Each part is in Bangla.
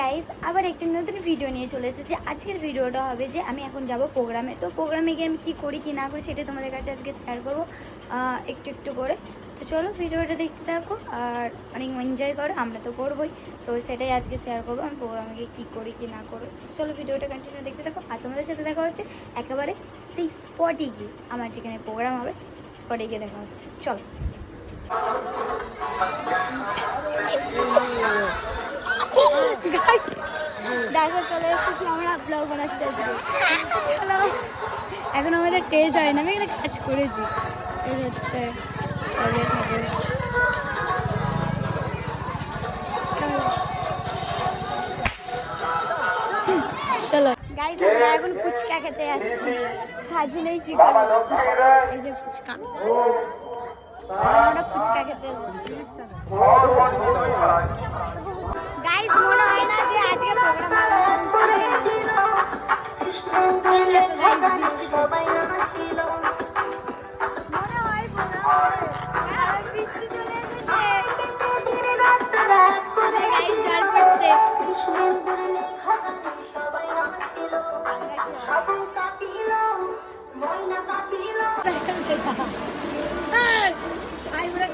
গাইস আবার একটা নতুন ভিডিও নিয়ে চলে এসেছি। আজকের ভিডিওটা হবে যে আমি এখন যাব প্রোগ্রামে। তো প্রোগ্রামে গিয়ে আমি কী করি কি না করি সেটা তোমাদের কাছে আজকে শেয়ার করবো একটু একটু করে। তো চলো ভিডিওটা দেখতে থাকো আর অনেক এনজয় করো, আমরা তো করবোই। তো সেটাই আজকে শেয়ার করবো আমি প্রোগ্রামে গিয়ে কী করি কি না করো। চলো ভিডিওটা কন্টিনিউ দেখতে থাকো আর তোমাদের সাথে দেখা হচ্ছে একেবারে সেই স্পটে গিয়ে, আমার যেখানে প্রোগ্রাম হবে স্পটে গিয়ে দেখা হচ্ছে। চলো দেখো চলে এসেছি আমরা ব্লগ বানাচ্ছি আজকে। এখন আমাদের টেজ হয় না, আমি এখানে কাজ করেছি। এই হচ্ছে চলো গাইস আমরা এখন ফুচকা খেতে যাচ্ছি। সাজি নেই কি করবো, এই যে ফুচকা, আমরা ফুচকা খেতে যাচ্ছি। গাইস মনে হয় না যে আজকে প্রোগ্রাম হবে।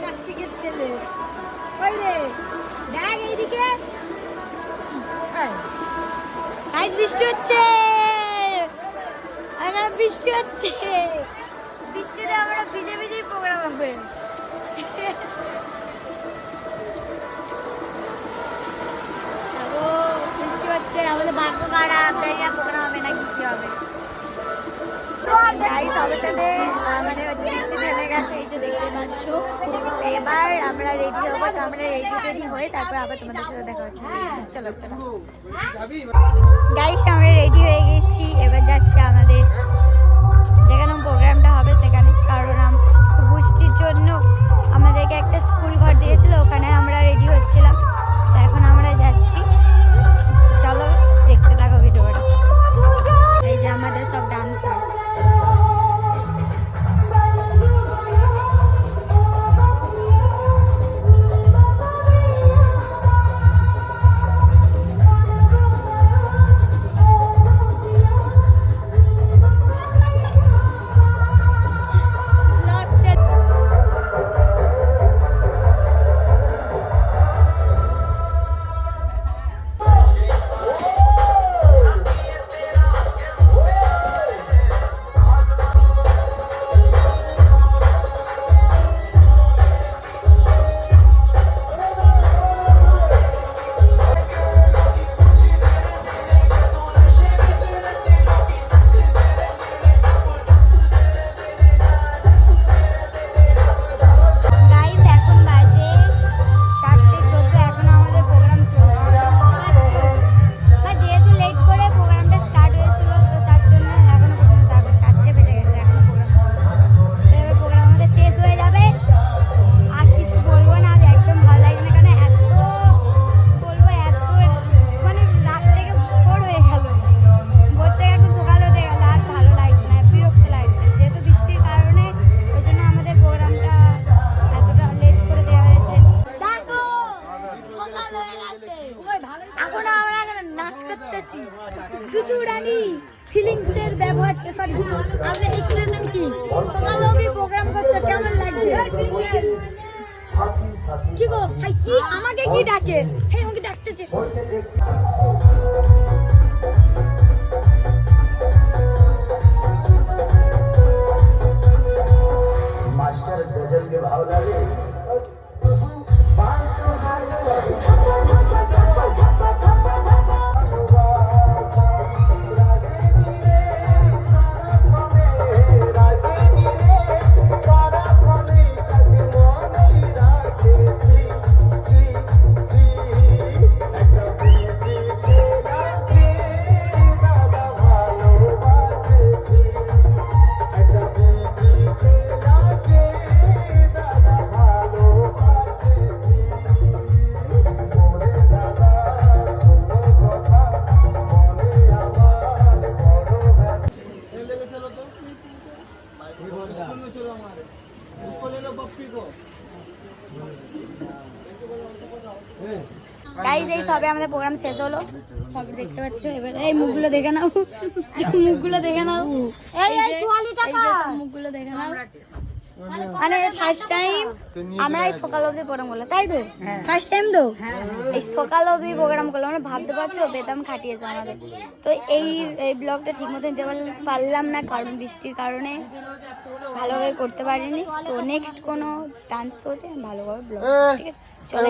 কার্তিকের ছেলে ওই রে দেখ এইদিকে বৃষ্টি হচ্ছে, এখানে বৃষ্টি হচ্ছে। বৃষ্টিতে আমরা ভিজে ভিজেই প্রোগ্রাম হবে। বৃষ্টি হচ্ছে, আমাদের ভাগ্য খারাপ, প্রোগ্রাম হবে না কি হবে। সবার সাথে মানে বৃষ্টি থেমে গেছে, এই যে দেখতে পাচ্ছ। এবার আমরা রেডি হবো, তো আমরা রেডি হয়ে তারপর আবার তোমাদের সাথে দেখা হচ্ছে। চলো গাইস আমরা রেডি হয়ে গেছি, এবার যাচ্ছি আমাদের যেখানে প্রোগ্রামটা হবে সেখানে। কারণ বৃষ্টির জন্য আমাদেরকে একটা স্কুল ঘর দিয়েছিল, ওখানে আমরা রেডি হচ্ছিলাম। তো এখন আমরা যাচ্ছি, চলো দেখতে থাকো ভিডিওটা। এই যে আমাদের সব ডান্সার। এখন আমরা নাচ করতেছি। টুসুরানি ফিলিংসের ব্যবহারটা সরি আমরা এক্সপ্লেন কি সকালে অবধি প্রোগ্রাম করছো, কেমন লাগছে? কি গো হাই কি আমাকে কি ডাকে? হ্যাঁ আমাকে ডাকতেছে। मास्टर गजल के भाव लागे সবে আমাদের প্রোগ্রাম শেষ হলো, সব দেখতে পাচ্ছ। এবার এই মুখগুলো দেখে নাও, মুখগুলো দেখে নাও, এই যে সব মুখগুলো দেখে নাও। মানে ফার্স্ট টাইম আমরা এই সকাল অবধি প্রোগ্রাম করলাম, তাই তো? ফার্স্ট টাইম তো এই সকাল অবধি প্রোগ্রাম করলাম, মানে ভাবতে পারছো বেতন খাটিয়েছে আমাদের। তো এই ব্লগটা ঠিক মতো নিতে পারলাম না, কারণ বৃষ্টির কারণে ভালোভাবে করতে পারিনি। তো নেক্সট কোনো ডান্স শোতে ভালোভাবে ব্লগ, ঠিক আছে? চলে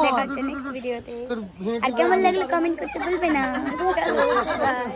দেখা হচ্ছে নেক্সট ভিডিওতে। আর কেমন লাগলো কমেন্ট করতে ভুলবে না। চলো, bye.